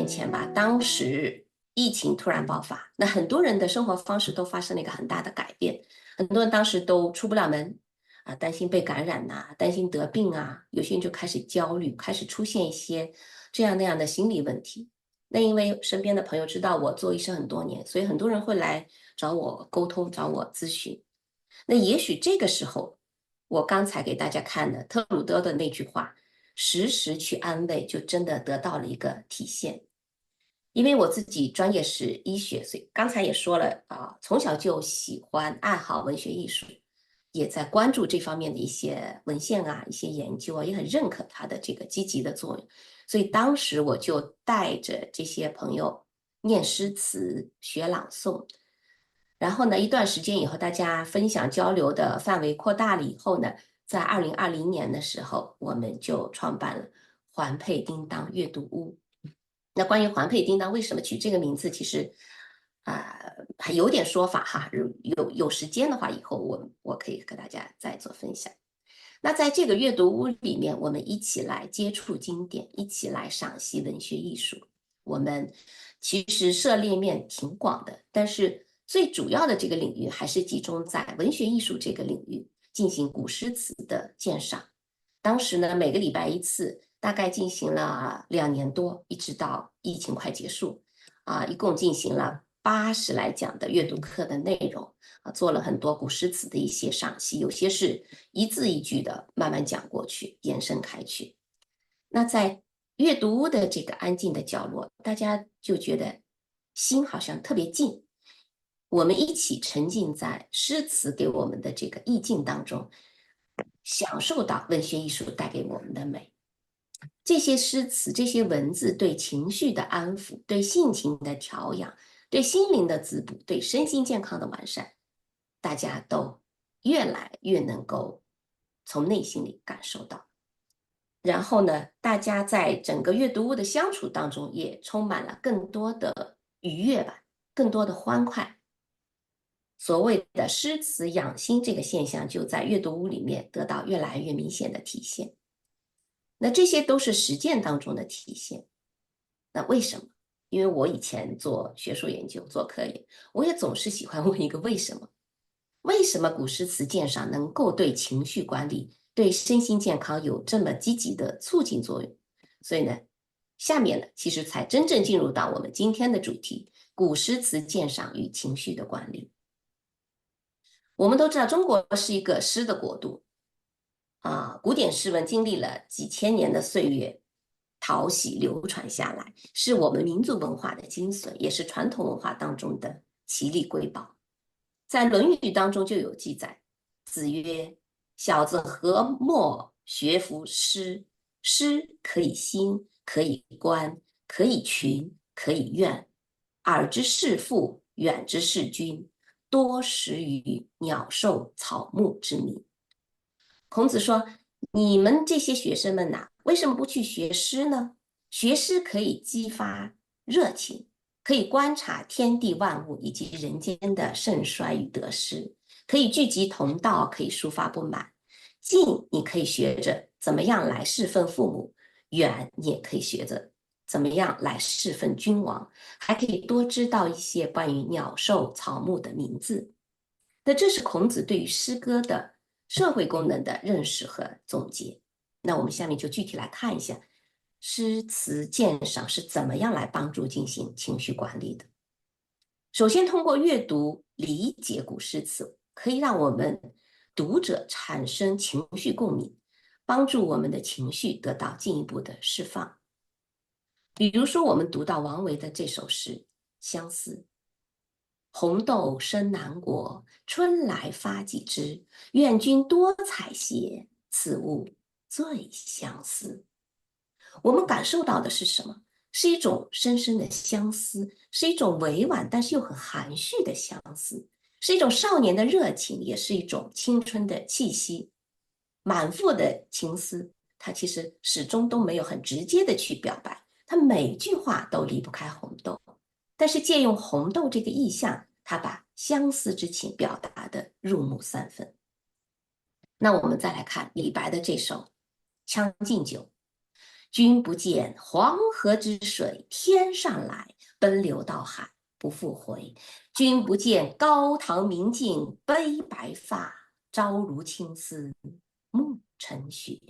年前吧，当时疫情突然爆发，那很多人的生活方式都发生了一个很大的改变，很多人当时都出不了门啊，担心被感染呐、担心得病啊，有些人就开始焦虑，开始出现一些这样那样的心理问题。那因为身边的朋友知道我做医生很多年，所以很多人会来找我沟通，找我咨询。那也许这个时候，我刚才给大家看的特鲁多的那句话，时时去安慰，就真的得到了一个体现。因为我自己专业是医学，所以刚才也说了啊，从小就喜欢爱好文学艺术，也在关注这方面的一些文献啊、一些研究啊，也很认可它的这个积极的作用。所以当时我就带着这些朋友念诗词、学朗诵，然后呢，一段时间以后，大家分享交流的范围扩大了以后呢，在2020年的时候，我们就创办了环佩叮当阅读屋。那关于环佩叮当为什么取这个名字，其实还有点说法哈。有时间的话，以后我可以和大家再做分享。那在这个阅读屋里面，我们一起来接触经典，一起来赏析文学艺术。我们其实涉猎面挺广的，但是最主要的这个领域还是集中在文学艺术这个领域进行古诗词的鉴赏。当时呢，每个礼拜一次，大概进行了2年多，一直到疫情快结束，一共进行了80来讲的阅读课的内容，做了很多古诗词的一些赏析，有些是一字一句的慢慢讲过去，延伸开去。那在阅读屋的这个安静的角落，大家就觉得心好像特别静，我们一起沉浸在诗词给我们的这个意境当中，享受到文学艺术带给我们的美。这些诗词、这些文字对情绪的安抚、对性情的调养、对心灵的滋补、对身心健康的完善，大家都越来越能够从内心里感受到。然后呢，大家在整个阅读屋的相处当中，也充满了更多的愉悦吧，更多的欢快。所谓的诗词养心这个现象，就在阅读屋里面得到越来越明显的体现。那这些都是实践当中的体现。那为什么？因为我以前做学术研究、做科研，我也总是喜欢问一个为什么？为什么古诗词鉴赏能够对情绪管理、对身心健康有这么积极的促进作用？所以呢，下面呢，其实才真正进入到我们今天的主题：古诗词鉴赏与情绪的管理。我们都知道，中国是一个诗的国度，古典诗文经历了几千年的岁月，淘洗流传下来，是我们民族文化的精髓，也是传统文化当中的奇丽瑰宝。在《论语》当中就有记载，子曰：“小子何莫学夫诗？诗可以兴，可以观，可以群，可以苑。耳之视父，远之视君，多识于鸟兽草木之名。”孔子说：“你们这些学生们呐，为什么不去学诗呢？学诗可以激发热情，可以观察天地万物以及人间的盛衰与得失，可以聚集同道，可以抒发不满。近你可以学着怎么样来侍奉父母，远你也可以学着怎么样来侍奉君王，还可以多知道一些关于鸟兽草木的名字。”那这是孔子对于诗歌的社会功能的认识和总结。那我们下面就具体来看一下诗词鉴赏是怎么样来帮助进行情绪管理的。首先，通过阅读理解古诗词，可以让我们读者产生情绪共鸣，帮助我们的情绪得到进一步的释放。比如说，我们读到王维的这首诗《相思》，红豆生南国，春来发几枝。愿君多采撷，此物最相思。我们感受到的是什么？是一种深深的相思，是一种委婉但是又很含蓄的相思，是一种少年的热情，也是一种青春的气息。满腹的情思，它其实始终都没有很直接的去表白，它每句话都离不开红豆。但是借用红豆这个意象，他把相思之情表达的入木三分。那我们再来看李白的这首《将进酒》，君不见黄河之水天上来，奔流到海不复回。君不见高堂明镜悲白发，朝如青丝暮成雪。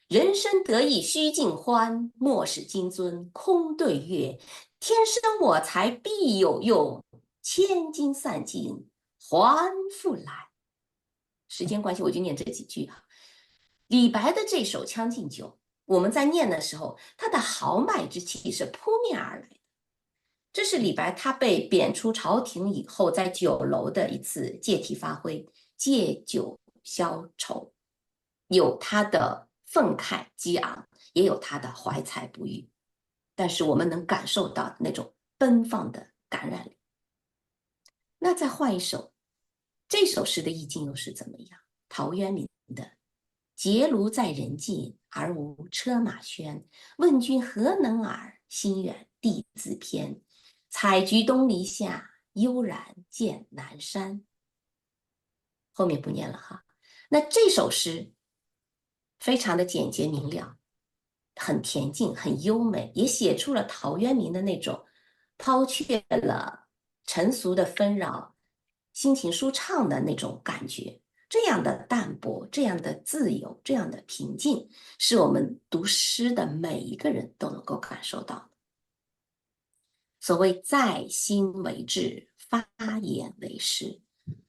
人生得意须尽欢，莫使金樽空对月。天生我材必有用，千金散尽还复来。时间关系，我就念这几句啊。李白的这首《将进酒》，我们在念的时候，他的豪迈之气是扑面而来的。这是李白他被贬出朝廷以后，在酒楼的一次借题发挥，借酒消愁，有他的愤慨激昂，也有他的怀才不遇，但是我们能感受到那种奔放的感染力。那再换一首，这首诗的意境又是怎么样？陶渊明的结庐在人境，而无车马喧。问君何能尔？心远地自偏。采菊东篱下，悠然见南山。后面不念了哈。那这首诗非常的简洁明了，很恬静，很优美，也写出了陶渊明的那种抛却了尘俗的纷扰，心情舒畅的那种感觉。这样的淡泊，这样的自由，这样的平静，是我们读诗的每一个人都能够感受到的。所谓在心为志，发言为诗。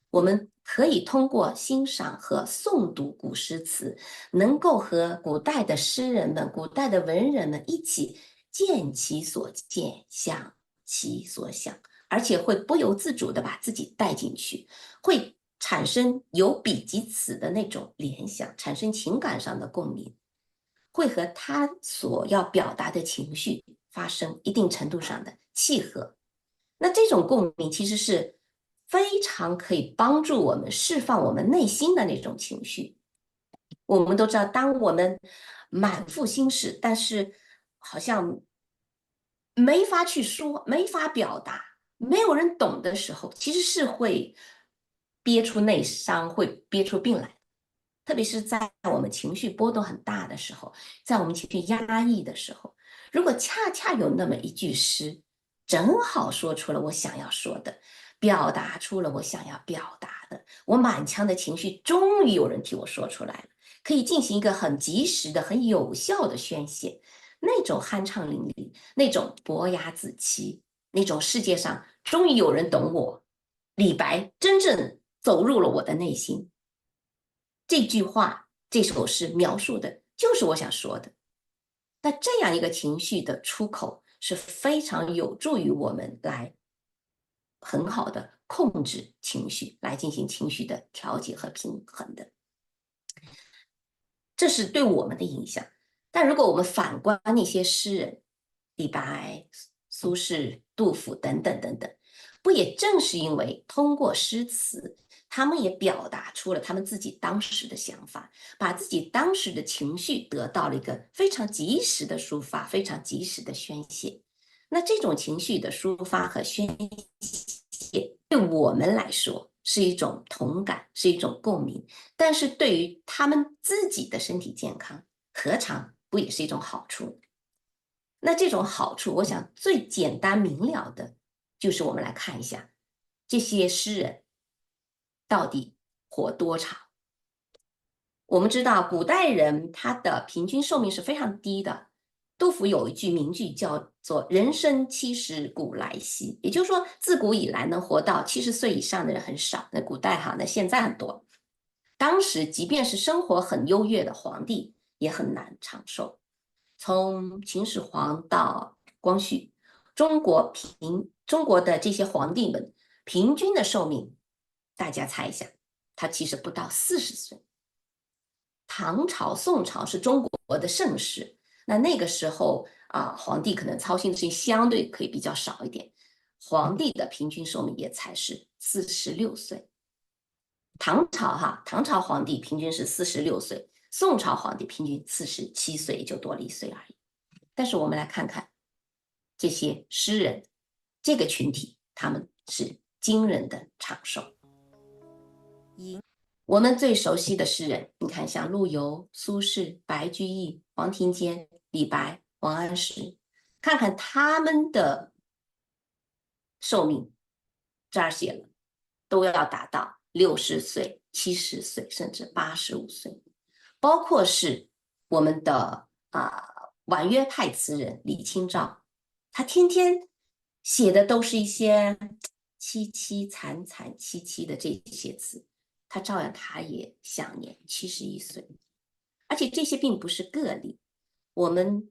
我们可以通过欣赏和诵读古诗词，能够和古代的诗人们、古代的文人们一起见其所见，想其所想，而且会不由自主地把自己带进去，会产生有彼及此的那种联想，产生情感上的共鸣，会和他所要表达的情绪发生一定程度上的契合。那这种共鸣其实是非常可以帮助我们释放我们内心的那种情绪。我们都知道，当我们满腹心事，但是好像没法去说，没法表达，没有人懂的时候，其实是会憋出内伤，会憋出病来。特别是在我们情绪波动很大的时候，在我们情绪压抑的时候，如果恰恰有那么一句诗，正好说出了我想要说的，表达出了我想要表达的，我满腔的情绪终于有人替我说出来了，可以进行一个很及时的、很有效的宣泄，那种酣畅淋漓，那种伯牙子期，那种世界上终于有人懂我，李白真正走入了我的内心。这句话，这首诗描述的就是我想说的。那这样一个情绪的出口是非常有助于我们来很好的控制情绪，来进行情绪的调节和平衡的。这是对我们的影响。但如果我们反观那些诗人，李白、苏轼、杜甫等等等等，不也正是因为通过诗词，他们也表达出了他们自己当时的想法，把自己当时的情绪得到了一个非常及时的抒发，非常及时的宣泄。那这种情绪的抒发和宣泄，对我们来说是一种同感，是一种共鸣，但是对于他们自己的身体健康，何尝不也是一种好处？那这种好处，我想最简单明了的，就是我们来看一下这些诗人到底活多长。我们知道，古代人他的平均寿命是非常低的。杜甫有一句名句叫做“人生70古来稀”，也就是说，自古以来能活到70岁以上的人很少。那古代哈，那现在很多。当时即便是生活很优越的皇帝，也很难长寿。从秦始皇到光绪，中国的这些皇帝们平均的寿命，大家猜一下，他其实不到40岁。唐朝、宋朝是中国的盛世，那个时候皇帝可能操心的事情相对可以比较少一点，皇帝的平均寿命也才是46岁。唐朝皇帝平均是46岁，宋朝皇帝平均47岁，也就多了1岁而已。但是我们来看看这些诗人，这个群体他们是惊人的长寿。我们最熟悉的诗人，你看像陆游、苏轼、白居易、黄庭坚、李白、王安石，看看他们的寿命，这儿写了，都要达到60岁、70岁，甚至85岁。包括是我们的婉约派词人李清照，他天天写的都是一些凄凄惨惨戚戚的这些词，他也享年71岁。而且这些并不是个例，我们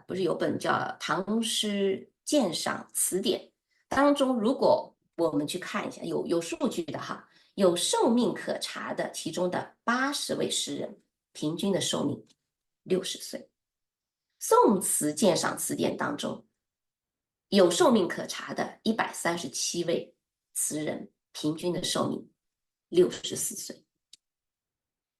不是有本叫《唐诗鉴赏词典》当中，如果我们去看一下，有数据的哈，有寿命可查的，其中的80位诗人，平均的寿命60岁。宋词鉴赏词典当中，有寿命可查的137位词人，平均的寿命64岁。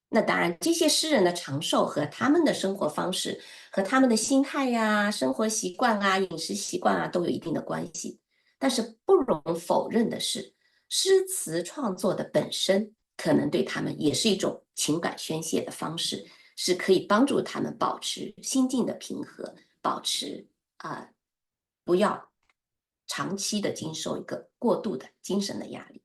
那当然，这些诗人的长寿和他们的生活方式、和他们的心态呀、生活习惯啊、饮食习惯啊，都有一定的关系。但是不容否认的是，诗词创作的本身可能对他们也是一种情感宣泄的方式，是可以帮助他们保持心境的平和，保持不要长期的经受一个过度的精神的压力。